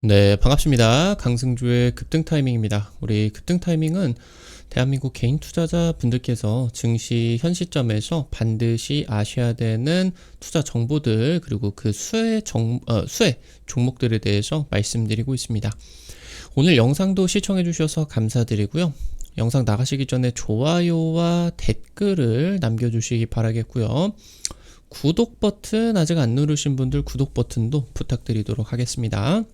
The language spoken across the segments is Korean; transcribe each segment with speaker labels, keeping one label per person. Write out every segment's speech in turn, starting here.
Speaker 1: 네, 반갑습니다. 강승주의 급등 타이밍입니다. 우리 급등 타이밍은 대한민국 개인 투자자 분들께서 증시 현 시점에서 반드시 아셔야 되는 투자 정보들 그리고 그 수혜 종목들에 대해서 말씀드리고 있습니다. 오늘 영상도 시청해 주셔서 감사드리고요. 영상 나가시기 전에 좋아요와 댓글을 남겨주시기 바라겠고요. 구독 버튼 아직 안 누르신 분들 구독 버튼도 부탁드리도록 하겠습니다.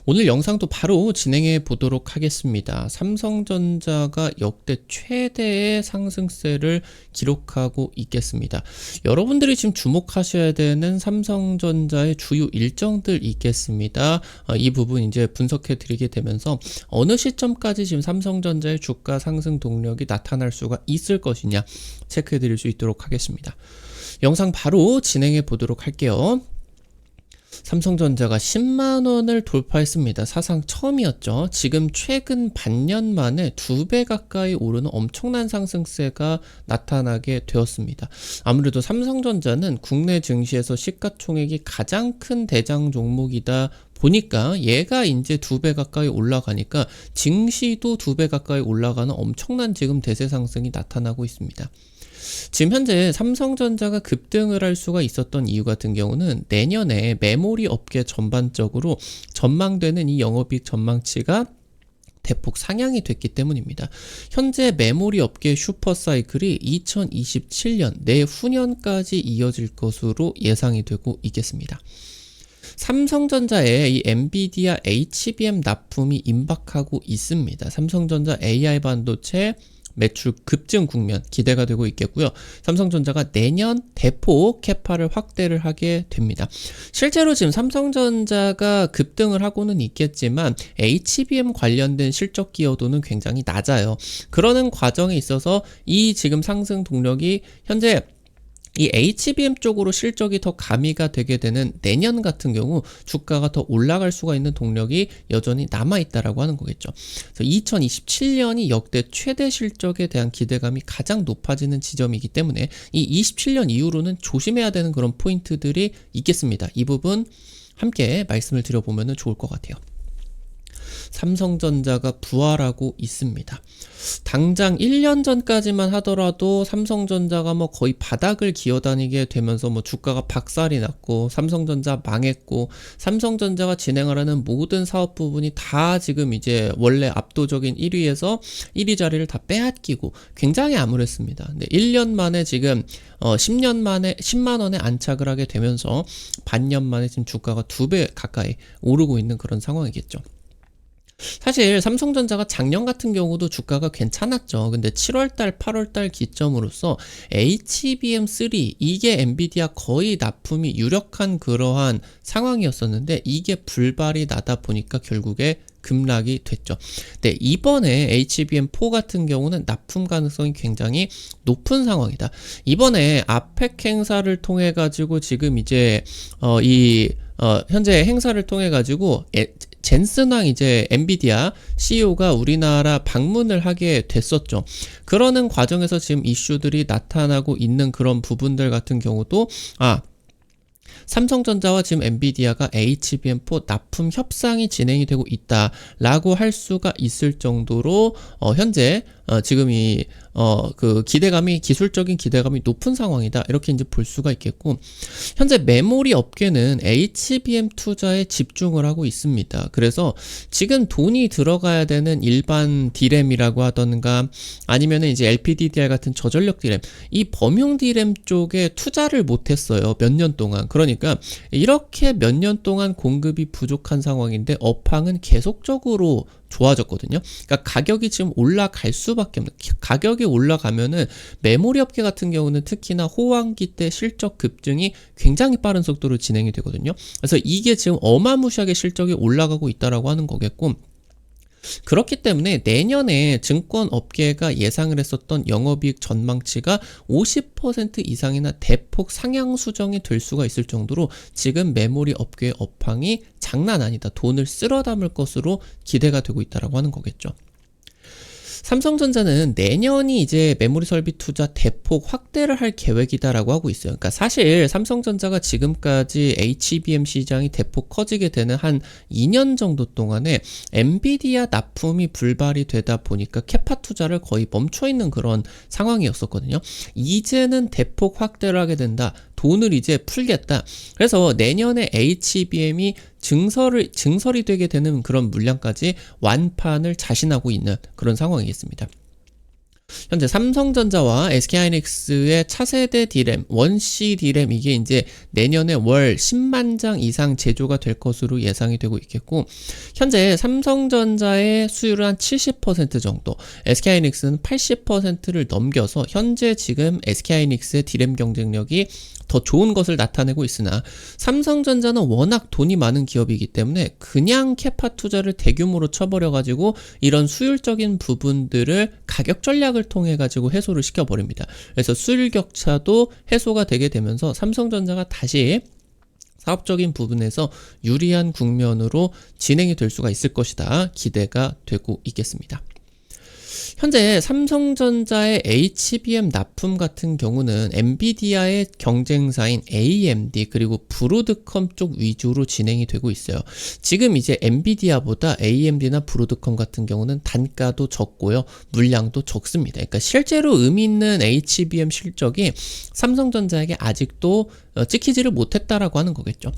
Speaker 1: 오늘 영상도 바로 진행해 보도록 하겠습니다. 삼성전자가 역대 최대의 상승세를 기록하고 있겠습니다. 여러분들이 지금 주목하셔야 되는 삼성전자의 주요 일정들 있겠습니다. 이 부분 이제 분석해 드리게 되면서 어느 시점까지 지금 삼성전자의 주가 상승 동력이 나타날 수가 있을 것이냐 체크해 드릴 수 있도록 하겠습니다. 영상 바로 진행해 보도록 할게요. 삼성전자가 10만원을 돌파했습니다. 사상 처음이었죠. 지금 최근 반년 만에 2배 가까이 오르는 엄청난 상승세가 나타나게 되었습니다. 아무래도 삼성전자는 국내 증시에서 시가총액이 가장 큰 대장 종목이다 보니까 얘가 이제 2배 가까이 올라가니까 증시도 2배 가까이 올라가는 엄청난 지금 대세 상승이 나타나고 있습니다. 지금 현재 삼성전자가 급등을 할 수가 있었던 이유 같은 경우는 내년에 메모리 업계 전반적으로 전망되는 이 영업이익 전망치가 대폭 상향이 됐기 때문입니다. 현재 메모리 업계 슈퍼사이클이 2027년 내후년까지 이어질 것으로 예상이 되고 있겠습니다. 삼성전자의 이 엔비디아 HBM 납품이 임박하고 있습니다. 삼성전자 AI 반도체 매출 급증 국면 기대가 되고 있겠고요. 삼성전자가 내년 대폭 캐파를 확대를 하게 됩니다. 실제로 지금 삼성전자가 급등을 하고는 있겠지만 HBM 관련된 실적 기여도는 굉장히 낮아요. 그러는 과정에 있어서 이 지금 상승 동력이 현재 이 HBM 쪽으로 실적이 더 가미가 되게 되는 내년 같은 경우 주가가 더 올라갈 수가 있는 동력이 여전히 남아있다라고 하는 거겠죠. 그래서 2027년이 역대 최대 실적에 대한 기대감이 가장 높아지는 지점이기 때문에 이 27년 이후로는 조심해야 되는 그런 포인트들이 있겠습니다. 이 부분 함께 말씀을 드려보면 좋을 것 같아요. 삼성전자가 부활하고 있습니다. 당장 1년 전까지만 하더라도 삼성전자가 뭐 거의 바닥을 기어다니게 되면서 뭐 주가가 박살이 났고 삼성전자 망했고 삼성전자가 진행하려는 모든 사업 부분이 다 지금 이제 원래 압도적인 1위에서 1위 자리를 다 빼앗기고 굉장히 암울했습니다. 근데 1년 만에 지금 10년 만에 10만 원에 안착을 하게 되면서 반년 만에 지금 주가가 2배 가까이 오르고 있는 그런 상황이겠죠. 사실 삼성전자가 작년 같은 경우도 주가가 괜찮았죠. 근데 7월달, 8월달 기점으로서 HBM3 이게 엔비디아 거의 납품이 유력한 그러한 상황이었었는데 이게 불발이 나다 보니까 결국에 급락이 됐죠. 네, 이번에 HBM4 같은 경우는 납품 가능성이 굉장히 높은 상황이다. 이번에 아펙 행사를 통해 가지고 지금 이제 현재 행사를 통해 가지고 젠슨왕 이제 엔비디아 CEO가 우리나라 방문을 하게 됐었죠. 그러는 과정에서 지금 이슈들이 나타나고 있는 그런 부분들 같은 경우도 삼성전자와 지금 엔비디아가 HBM4 납품 협상이 진행이 되고 있다라고 할 수가 있을 정도로 현재 지금 그 기술적인 기대감이 높은 상황이다. 이렇게 이제 볼 수가 있겠고, 현재 메모리 업계는 HBM 투자에 집중을 하고 있습니다. 그래서 지금 돈이 들어가야 되는 일반 D램이라고 하던가 아니면은 이제 LPDDR 같은 저전력 D램, 이 범용 D램 쪽에 투자를 못했어요. 몇 년 동안. 그러니까 이렇게 몇 년 동안 공급이 부족한 상황인데 업황은 계속적으로 좋아졌거든요. 그러니까 가격이 지금 올라갈 수밖에 없는, 가격이 올라가면은 메모리 업계 같은 경우는 특히나 호황기 때 실적 급증이 굉장히 빠른 속도로 진행이 되거든요. 그래서 이게 지금 어마무시하게 실적이 올라가고 있다라고 하는 거겠고, 그렇기 때문에 내년에 증권 업계가 예상을 했었던 영업이익 전망치가 50% 이상이나 대폭 상향 수정이 될 수가 있을 정도로 지금 메모리 업계의 업황이 장난 아니다. 돈을 쓸어 담을 것으로 기대가 되고 있다라고 하는 거겠죠. 삼성전자는 내년이 이제 메모리 설비 투자 대폭 확대를 할 계획이다라고 하고 있어요. 그러니까 사실 삼성전자가 지금까지 HBM 시장이 대폭 커지게 되는 한 2년 정도 동안에 엔비디아 납품이 불발이 되다 보니까 캐파 투자를 거의 멈춰 있는 그런 상황이었었거든요. 이제는 대폭 확대를 하게 된다. 돈을 이제 풀겠다. 그래서 내년에 HBM이 증설이 되게 되는 그런 물량까지 완판을 자신하고 있는 그런 상황이겠습니다. 현재 삼성전자와 SK하이닉스의 차세대 D램, 원C D램 이게 이제 내년에 월 10만 장 이상 제조가 될 것으로 예상이 되고 있겠고, 현재 삼성전자의 수율은 한 70% 정도, SK하이닉스는 80%를 넘겨서 현재 지금 SK하이닉스의 D램 경쟁력이 더 좋은 것을 나타내고 있으나, 삼성전자는 워낙 돈이 많은 기업이기 때문에 그냥 캐파 투자를 대규모로 쳐버려가지고 이런 수율적인 부분들을 가격 전략을 통해가지고 해소를 시켜버립니다. 그래서 수율 격차도 해소가 되게 되면서 삼성전자가 다시 사업적인 부분에서 유리한 국면으로 진행이 될 수가 있을 것이다. 기대가 되고 있겠습니다. 현재 삼성전자의 HBM 납품 같은 경우는 엔비디아의 경쟁사인 AMD 그리고 브로드컴 쪽 위주로 진행이 되고 있어요. 지금 이제 엔비디아보다 AMD나 브로드컴 같은 경우는 단가도 적고요, 물량도 적습니다. 그러니까 실제로 의미 있는 HBM 실적이 삼성전자에게 아직도 찍히지를 못했다라고 하는 거겠죠.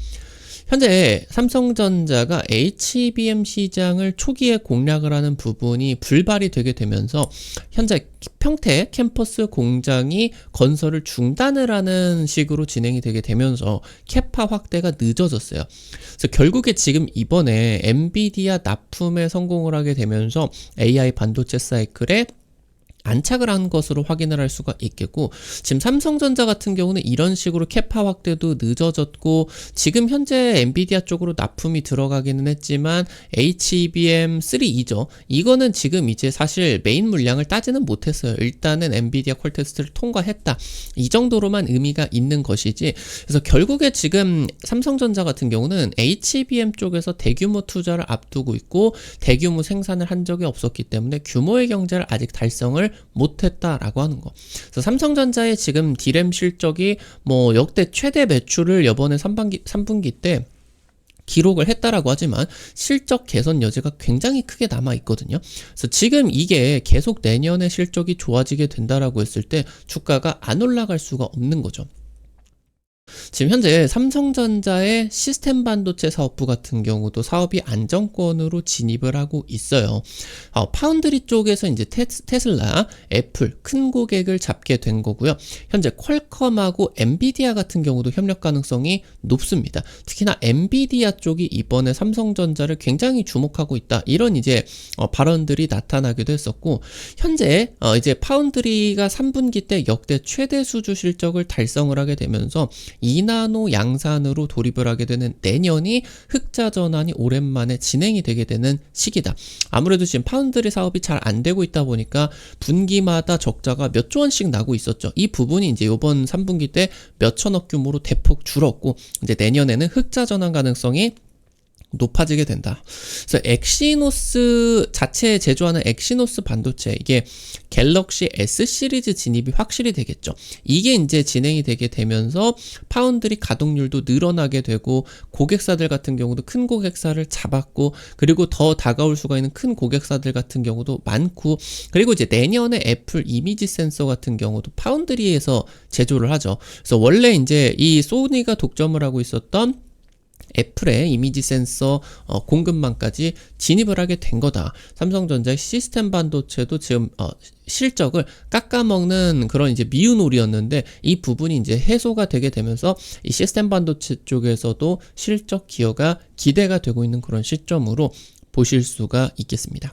Speaker 1: 현재 삼성전자가 HBM 시장을 초기에 공략을 하는 부분이 불발이 되게 되면서 현재 평택 캠퍼스 공장이 건설을 중단을 하는 식으로 진행이 되게 되면서 캐파 확대가 늦어졌어요. 그래서 결국에 지금 이번에 엔비디아 납품에 성공을 하게 되면서 AI 반도체 사이클에 안착을 한 것으로 확인을 할 수가 있겠고, 지금 삼성전자 같은 경우는 이런 식으로 캐파 확대도 늦어졌고, 지금 현재 엔비디아 쪽으로 납품이 들어가기는 했지만 HBM3E죠. 이거는 지금 이제 사실 메인 물량을 따지는 못했어요. 일단은 엔비디아 퀄 테스트를 통과했다, 이 정도로만 의미가 있는 것이지. 그래서 결국에 지금 삼성전자 같은 경우는 HBM 쪽에서 대규모 투자를 앞두고 있고 대규모 생산을 한 적이 없었기 때문에 규모의 경제를 아직 달성을 못했다라고 하는 거. 그래서 삼성전자의 지금 D램 실적이 뭐 역대 최대 매출을 이번에 3분기 때 기록을 했다라고 하지만 실적 개선 여지가 굉장히 크게 남아 있거든요. 그래서 지금 이게 계속 내년에 실적이 좋아지게 된다라고 했을 때 주가가 안 올라갈 수가 없는 거죠. 지금 현재 삼성전자의 시스템 반도체 사업부 같은 경우도 사업이 안정권으로 진입을 하고 있어요. 파운드리 쪽에서 이제 테슬라, 애플 큰 고객을 잡게 된 거고요. 현재 퀄컴하고 엔비디아 같은 경우도 협력 가능성이 높습니다. 특히나 엔비디아 쪽이 이번에 삼성전자를 굉장히 주목하고 있다, 이런 이제 발언들이 나타나기도 했었고, 현재 이제 파운드리가 3분기 때 역대 최대 수주 실적을 달성을 하게 되면서 2나노 양산으로 돌입을 하게 되는 내년이 흑자 전환이 오랜만에 진행이 되게 되는 시기다. 아무래도 지금 파운드리 사업이 잘 안 되고 있다 보니까 분기마다 적자가 몇 조 원씩 나고 있었죠. 이 부분이 이제 이번 3분기 때 몇 천억 규모로 대폭 줄었고, 이제 내년에는 흑자 전환 가능성이 높아지게 된다. 그래서 엑시노스 자체 제조하는 엑시노스 반도체, 이게 갤럭시 S 시리즈 진입이 확실히 되겠죠. 이게 이제 진행이 되게 되면서 파운드리 가동률도 늘어나게 되고, 고객사들 같은 경우도 큰 고객사를 잡았고, 그리고 더 다가올 수가 있는 큰 고객사들 같은 경우도 많고, 그리고 이제 내년에 애플 이미지 센서 같은 경우도 파운드리에서 제조를 하죠. 그래서 원래 이제 이 소니가 독점을 하고 있었던 애플의 이미지 센서 공급망까지 진입을 하게 된 거다. 삼성전자의 시스템 반도체도 지금 실적을 깎아먹는 그런 이제 미운오리였는데, 이 부분이 이제 해소가 되게 되면서 이 시스템 반도체 쪽에서도 실적 기여가 기대가 되고 있는 그런 시점으로 보실 수가 있겠습니다.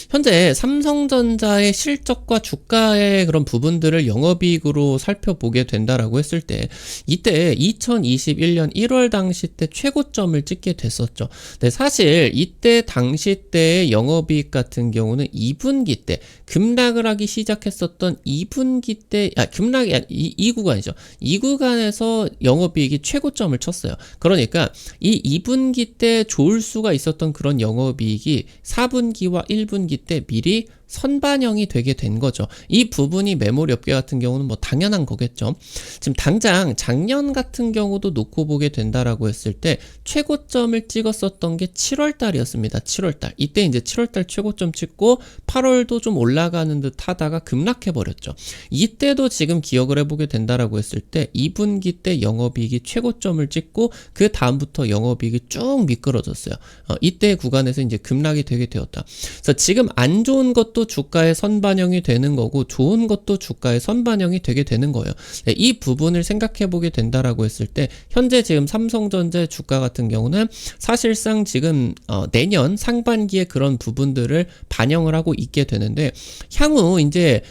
Speaker 1: 현재 삼성전자의 실적과 주가의 그런 부분들을 영업이익으로 살펴보게 된다라고 했을 때, 이때 2021년 1월 당시 때 최고점을 찍게 됐었죠. 근데 사실 이때 당시 때의 영업이익 같은 경우는 2분기 때 급락을 하기 시작했었던 2분기 때, 급락이 이 구간이죠. 이 구간에서 영업이익이 최고점을 쳤어요. 그러니까 이 2분기 때 좋을 수가 있었던 그런 영업이익이 4분기와 1분기 2분기 때 미리 선반영이 되게 된 거죠. 이 부분이 메모리 업계 같은 경우는 뭐 당연한 거겠죠. 지금 당장 작년 같은 경우도 놓고 보게 된다라고 했을 때 최고점을 찍었었던 게 7월 달이었습니다. 7월 달. 이때 이제 7월 달 최고점 찍고 8월도 좀 올라가는 듯 하다가 급락해 버렸죠. 이때도 지금 기억을 해보게 된다라고 했을 때 2분기 때 영업이익이 최고점을 찍고 그 다음부터 영업이익이 쭉 미끄러졌어요. 이때 구간에서 이제 급락이 되게 되었다. 그래서 지금 안 좋은 것도 주가에 선반영이 되는 거고 좋은 것도 주가에 선반영이 되게 되는 거예요. 이 부분을 생각해 보게 된다라고 했을 때 현재 지금 삼성전자의 주가 같은 경우는 사실상 지금 내년 상반기에 그런 부분들을 반영을 하고 있게 되는데 향후 이제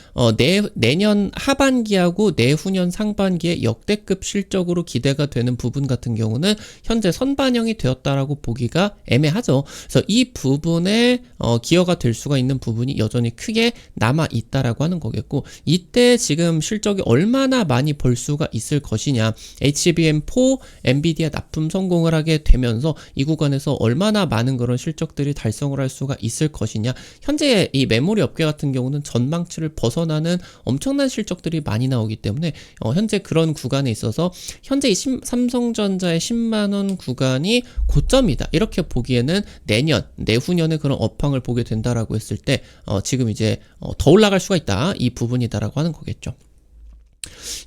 Speaker 1: 내년 하반기하고 내후년 상반기에 역대급 실적으로 기대가 되는 부분 같은 경우는 현재 선반영이 되었다라고 보기가 애매하죠. 그래서 이 부분에 기여가 될 수가 있는 부분이 여전히 크게 남아 있다라고 하는 거겠고 이때 지금 실적이 얼마나 많이 벌 수가 있을 것이냐 HBM4 엔비디아 납품 성공을 하게 되면서 이 구간에서 얼마나 많은 그런 실적들이 달성을 할 수가 있을 것이냐 현재 이 메모리 업계 같은 경우는 전망치를 벗어나는 엄청난 실적들이 많이 나오기 때문에 현재 그런 구간에 있어서 현재 이 삼성전자의 10만원 구간이 고점이다 이렇게 보기에는 내년 내후년에 그런 업황을 보게 된다라고 했을 때 지금 이제 더 올라갈 수가 있다 이 부분이다라고 하는 거겠죠.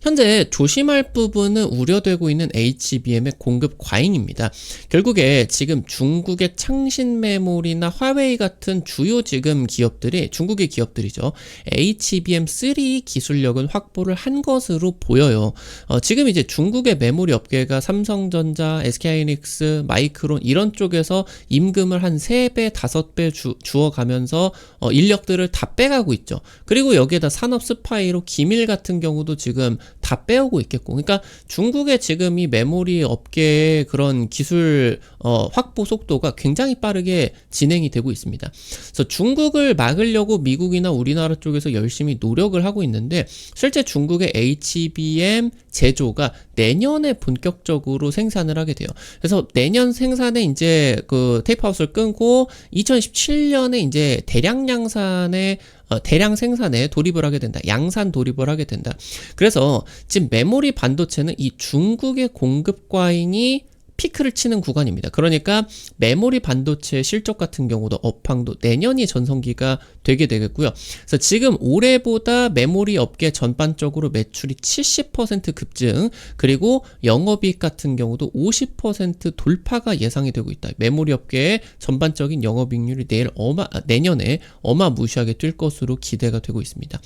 Speaker 1: 현재 조심할 부분은 우려되고 있는 HBM의 공급 과잉입니다. 결국에 지금 중국의 창신 메모리나 화웨이 같은 주요 지금 기업들이 중국의 기업들이죠. HBM3 기술력은 확보를 한 것으로 보여요. 지금 이제 중국의 메모리 업계가 삼성전자, SK하이닉스, 마이크론 이런 쪽에서 임금을 한 3배, 5배 주어가면서 인력들을 다 빼가고 있죠. 그리고 여기에다 산업 스파이로 기밀 같은 경우도 지금 다 빼오고 있겠고 그러니까 중국의 지금 이 메모리 업계의 그런 기술 확보 속도가 굉장히 빠르게 진행이 되고 있습니다. 그래서 중국을 막으려고 미국이나 우리나라 쪽에서 열심히 노력을 하고 있는데 실제 중국의 HBM 제조가 내년에 본격적으로 생산을 하게 돼요. 그래서 내년 생산에 이제 그 테이프아웃을 끊고 2017년에 이제 대량 생산에 돌입을 하게 된다. 양산 돌입을 하게 된다. 그래서 지금 메모리 반도체는 이 중국의 공급 과잉이 피크를 치는 구간입니다. 그러니까 메모리 반도체 실적 같은 경우도 업황도 내년이 전성기가 되게 되겠고요. 그래서 지금 올해보다 메모리 업계 전반적으로 매출이 70% 급증 그리고 영업이익 같은 경우도 50% 돌파가 예상이 되고 있다. 메모리 업계의 전반적인 영업이익률이 내년에 어마무시하게 뛸 것으로 기대가 되고 있습니다.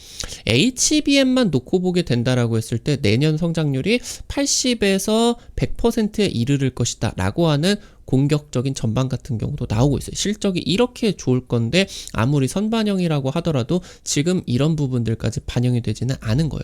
Speaker 1: HBM만 놓고 보게 된다라고 했을 때 내년 성장률이 80에서 100%에 이르를 것이다 라고 하는 공격적인 전망 같은 경우도 나오고 있어요. 실적이 이렇게 좋을 건데 아무리 선반영이라고 하더라도 지금 이런 부분들까지 반영이 되지는 않은 거예요.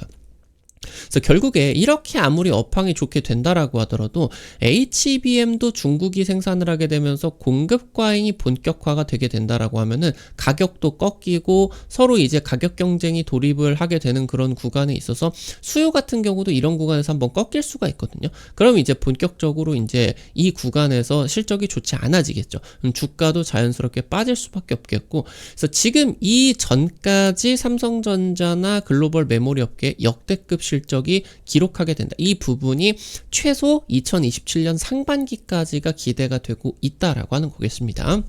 Speaker 1: 그래서 결국에 이렇게 아무리 업황이 좋게 된다라고 하더라도 HBM도 중국이 생산을 하게 되면서 공급 과잉이 본격화가 되게 된다라고 하면은 가격도 꺾이고 서로 이제 가격 경쟁이 돌입을 하게 되는 그런 구간에 있어서 수요 같은 경우도 이런 구간에서 한번 꺾일 수가 있거든요. 그럼 이제 본격적으로 이제 이 구간에서 실적이 좋지 않아지겠죠. 주가도 자연스럽게 빠질 수밖에 없겠고 그래서 지금 이 전까지 삼성전자나 글로벌 메모리 업계 역대급 실적이 기록하게 된다. 이 부분이 최소 2027년 상반기까지가 기대가 되고 있다라고 하는 거겠습니다.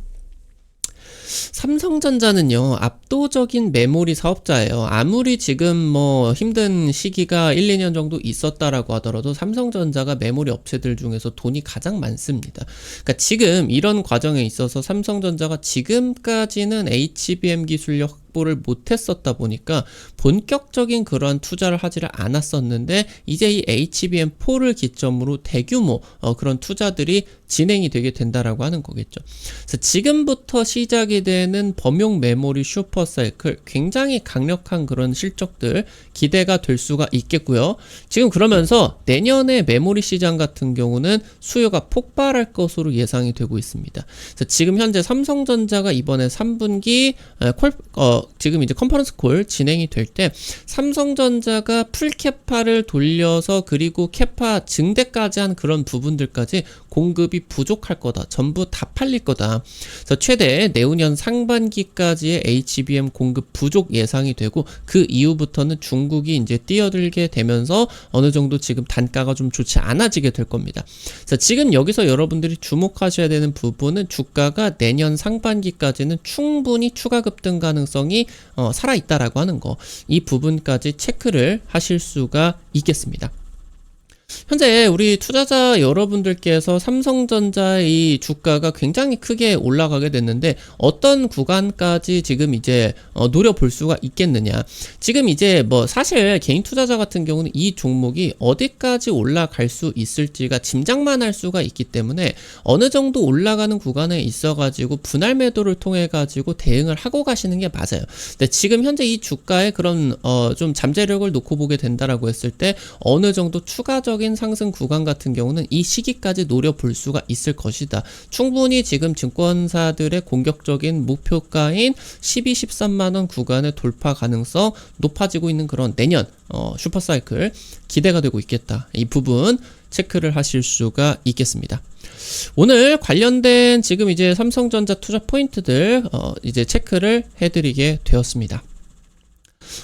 Speaker 1: 삼성전자는요 압도적인 메모리 사업자예요. 아무리 지금 뭐 힘든 시기가 1, 2년 정도 있었다라고 하더라도 삼성전자가 메모리 업체들 중에서 돈이 가장 많습니다. 그러니까 지금 이런 과정에 있어서 삼성전자가 지금까지는 HBM 기술력 확보를 못했었다 보니까 본격적인 그러한 투자를 하지를 않았었는데 이제 이 HBM4를 기점으로 대규모 그런 투자들이 진행이 되게 된다라고 하는 거겠죠. 그래서 지금부터 시작이 되는 범용 메모리 슈퍼사이클 굉장히 강력한 그런 실적들 기대가 될 수가 있겠고요. 지금 그러면서 내년에 메모리 시장 같은 경우는 수요가 폭발할 것으로 예상이 되고 있습니다. 그래서 지금 현재 삼성전자가 이번에 3분기 지금 이제 컨퍼런스 콜 진행이 될 때 삼성전자가 풀 캐파를 돌려서 그리고 캐파 증대까지 한 그런 부분들까지 공급이 부족할 거다. 전부 다 팔릴 거다. 그래서 최대 내후년 상반기까지의 HBM 공급 부족 예상이 되고 그 이후부터는 중국이 이제 뛰어들게 되면서 어느 정도 지금 단가가 좀 좋지 않아지게 될 겁니다. 그래서 지금 여기서 여러분들이 주목하셔야 되는 부분은 주가가 내년 상반기까지는 충분히 추가 급등 가능성이 살아있다라고 하는 거. 이 부분까지 체크를 하실 수가 있겠습니다. 현재 우리 투자자 여러분들께서 삼성전자의 이 주가가 굉장히 크게 올라가게 됐는데 어떤 구간까지 지금 이제 노려볼 수가 있겠느냐. 지금 이제 뭐 사실 개인 투자자 같은 경우는 이 종목이 어디까지 올라갈 수 있을지가 짐작만 할 수가 있기 때문에 어느 정도 올라가는 구간에 있어가지고 분할 매도를 통해가지고 대응을 하고 가시는 게 맞아요. 근데 지금 현재 이 주가의 그런 좀 잠재력을 놓고 보게 된다라고 했을 때 어느 정도 추가적인 상승 구간 같은 경우는 이 시기까지 노려볼 수가 있을 것이다. 충분히 지금 증권사들의 공격적인 목표가인 12, 13만원 구간의 돌파 가능성 높아지고 있는 그런 내년 슈퍼사이클 기대가 되고 있겠다. 이 부분 체크를 하실 수가 있겠습니다. 오늘 관련된 지금 이제 삼성전자 투자 포인트들 이제 체크를 해드리게 되었습니다.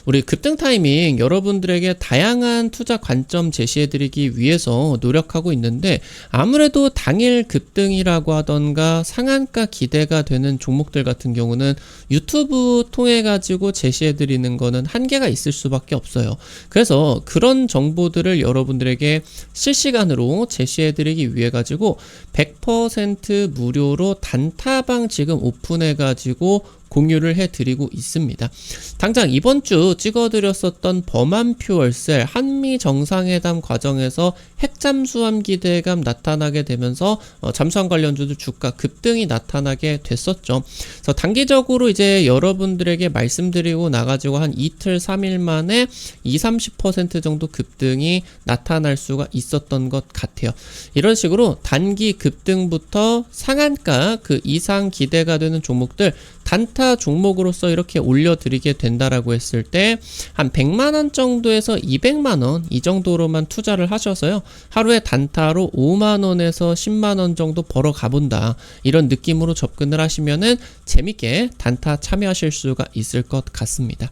Speaker 1: 우리 급등 타이밍 여러분들에게 다양한 투자 관점 제시해드리기 위해서 노력하고 있는데 아무래도 당일 급등이라고 하던가 상한가 기대가 되는 종목들 같은 경우는 유튜브 통해 가지고 제시해드리는 거는 한계가 있을 수밖에 없어요. 그래서 그런 정보들을 여러분들에게 실시간으로 제시해드리기 위해 가지고 100% 무료로 단타방 지금 오픈해 가지고 공유를 해드리고 있습니다. 당장 이번 주 찍어드렸었던 범한퓨얼셀 한미 정상회담 과정에서 핵잠수함 기대감 나타나게 되면서 잠수함 관련주도 주가 급등이 나타나게 됐었죠. 그래서 단기적으로 이제 여러분들에게 말씀드리고 나가지고 한 이틀 3일 만에 20-30% 정도 급등이 나타날 수가 있었던 것 같아요. 이런 식으로 단기 급등부터 상한가 그 이상 기대가 되는 종목들 단타 종목으로서 이렇게 올려드리게 된다라고 했을 때 한 100만원 정도에서 200만원 이 정도로만 투자를 하셔서요. 하루에 단타로 5만원에서 10만원 정도 벌어 가본다. 이런 느낌으로 접근을 하시면은 재밌게 단타 참여하실 수가 있을 것 같습니다.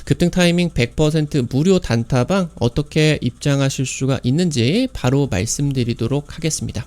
Speaker 1: 급등 타이밍 100% 무료 단타방 어떻게 입장하실 수가 있는지 바로 말씀드리도록 하겠습니다.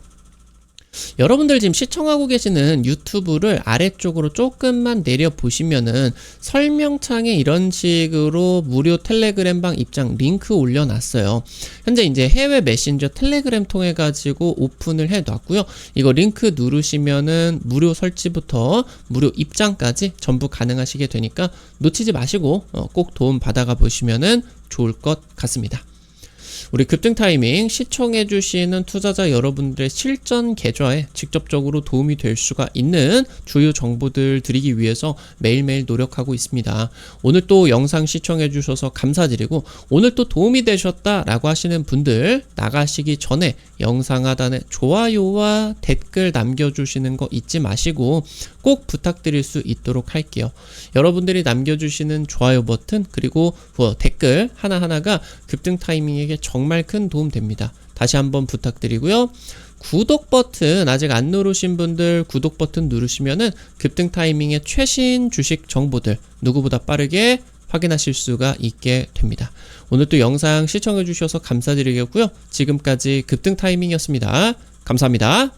Speaker 1: 여러분들 지금 시청하고 계시는 유튜브를 아래쪽으로 조금만 내려보시면은 설명창에 이런 식으로 무료 텔레그램방 입장 링크 올려놨어요. 현재 이제 해외 메신저 텔레그램 통해 가지고 오픈을 해놨고요. 이거 링크 누르시면은 무료 설치부터 무료 입장까지 전부 가능하시게 되니까 놓치지 마시고 꼭 도움 받아가 보시면은 좋을 것 같습니다. 우리 급등 타이밍 시청해주시는 투자자 여러분들의 실전 계좌에 직접적으로 도움이 될 수가 있는 주요 정보들 드리기 위해서 매일매일 노력하고 있습니다. 오늘 또 영상 시청해주셔서 감사드리고 오늘 또 도움이 되셨다라고 하시는 분들 나가시기 전에 영상 하단에 좋아요와 댓글 남겨주시는 거 잊지 마시고 꼭 부탁드릴 수 있도록 할게요. 여러분들이 남겨주시는 좋아요 버튼 그리고 댓글 하나하나가 급등 타이밍에게 정말 큰 도움 됩니다. 다시 한번 부탁드리고요. 구독 버튼 아직 안 누르신 분들 구독 버튼 누르시면은 급등 타이밍의 최신 주식 정보들 누구보다 빠르게 확인하실 수가 있게 됩니다. 오늘 또 영상 시청해 주셔서 감사드리겠고요. 지금까지 급등 타이밍이었습니다. 감사합니다.